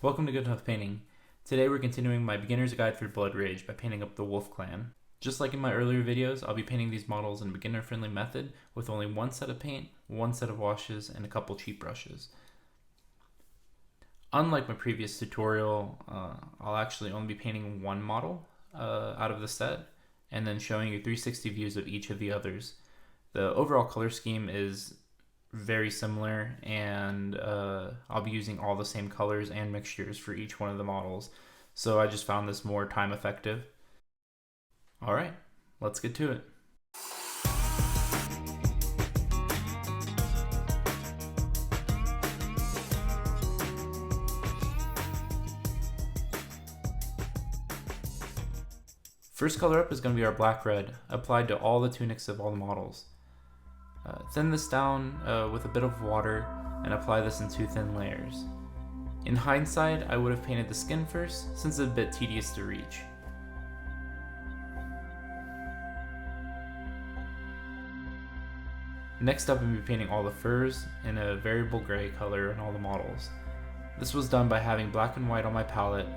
Welcome to Good Enough Painting. Today we're continuing my beginner's guide for Blood Rage by painting up the Wolf Clan. Just like in my earlier videos, I'll be painting these models in a beginner-friendly method with only one set of paint, one set of washes, and a couple cheap brushes. Unlike my previous tutorial, I'll actually only be painting one model out of the set and then showing you 360 views of each of the others. The overall color scheme is very similar, and I'll be using all the same colors and mixtures for each one of the models, so I just found this more time effective. Alright, let's get to it. First color up is going to be our black-red, applied to all the tunics of all the models. Thin this down with a bit of water and apply this in 2 thin layers. In hindsight, I would have painted the skin first, since it's a bit tedious to reach. Next up, I'm going to be painting all the furs in a variable gray color in all the models. This was done by having black and white on my palette.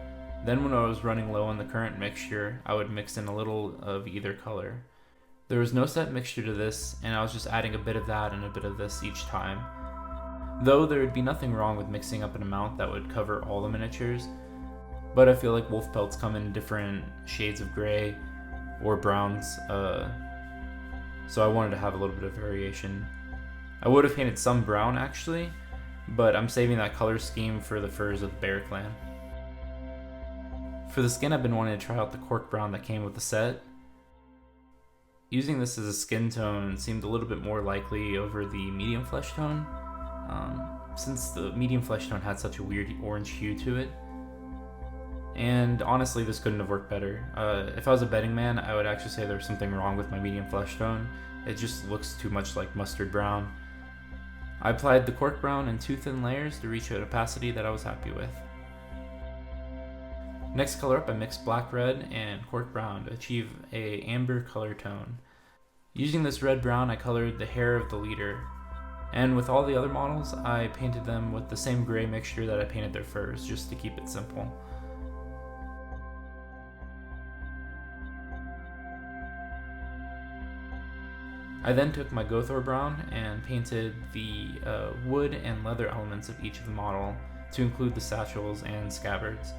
Then when I was running low on the current mixture, I would mix in a little of either color. There was no set mixture to this, and I was just adding a bit of that and a bit of this each time. Though there would be nothing wrong with mixing up an amount that would cover all the miniatures, but I feel like wolf pelts come in different shades of gray or browns, so I wanted to have a little bit of variation. I would have painted some brown actually, but I'm saving that color scheme for the furs of the Bear Clan. For the skin, I've been wanting to try out the cork brown that came with the set. Using this as a skin tone seemed a little bit more likely over the medium flesh tone, since the medium flesh tone had such a weird orange hue to it. And honestly, this couldn't have worked better. If I was a betting man, I would actually say there was something wrong with my medium flesh tone. It just looks too much like mustard brown. I applied the cork brown in 2 thin layers to reach an opacity that I was happy with. Next color up, I mixed black red and cork brown to achieve a amber color tone. Using this red brown, I colored the hair of the leader, and with all the other models, I painted them with the same gray mixture that I painted their furs, just to keep it simple. I then took my Gorthor Brown and painted the wood and leather elements of each of the model to include the satchels and scabbards.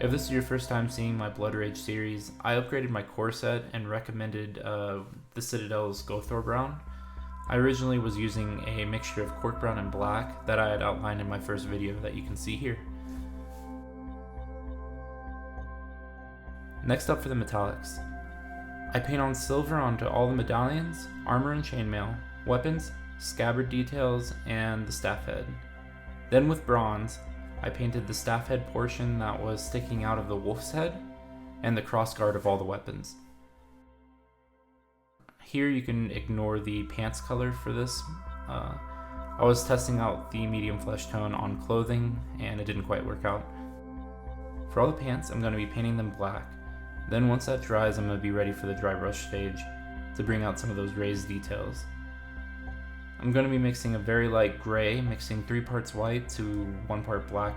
If this is your first time seeing my Blood Rage series, I upgraded my core set and recommended the Citadel's Gorthor Brown. I originally was using a mixture of cork brown and black that I had outlined in my first video that you can see here. Next up for the metallics. I paint on silver onto all the medallions, armor and chainmail, weapons, scabbard details, and the staff head. Then with bronze, I painted the staff head portion that was sticking out of the wolf's head and the crossguard of all the weapons. Here you can ignore the pants color for this. I was testing out the medium flesh tone on clothing and it didn't quite work out. For all the pants, I'm going to be painting them black. Then once that dries, I'm going to be ready for the dry brush stage to bring out some of those raised details. I'm going to be mixing a very light gray, mixing 3 parts white to 1 part black,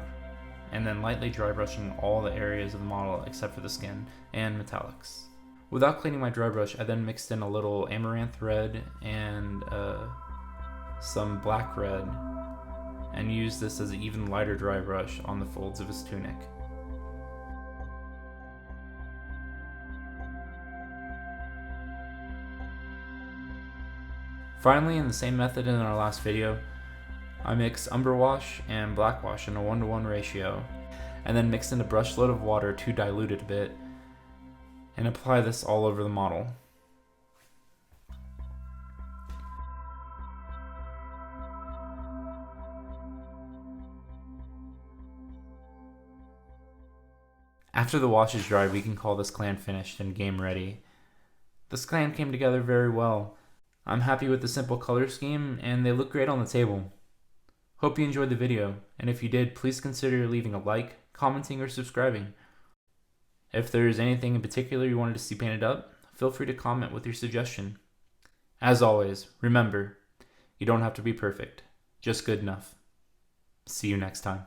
and then lightly dry brushing all the areas of the model except for the skin and metallics. Without cleaning my dry brush, I then mixed in a little amaranth red and some black red, and used this as an even lighter dry brush on the folds of his tunic. Finally, in the same method in our last video, I mixed umber wash and black wash in a 1:1 ratio, and then mixed in a brush load of water to dilute it a bit, and apply this all over the model. After the wash is dry, we can call this clan finished and game ready. This clan came together very well. I'm happy with the simple color scheme, and they look great on the table. Hope you enjoyed the video, and if you did, please consider leaving a like, commenting, or subscribing. If there is anything in particular you wanted to see painted up, feel free to comment with your suggestion. As always, remember, you don't have to be perfect, just good enough. See you next time.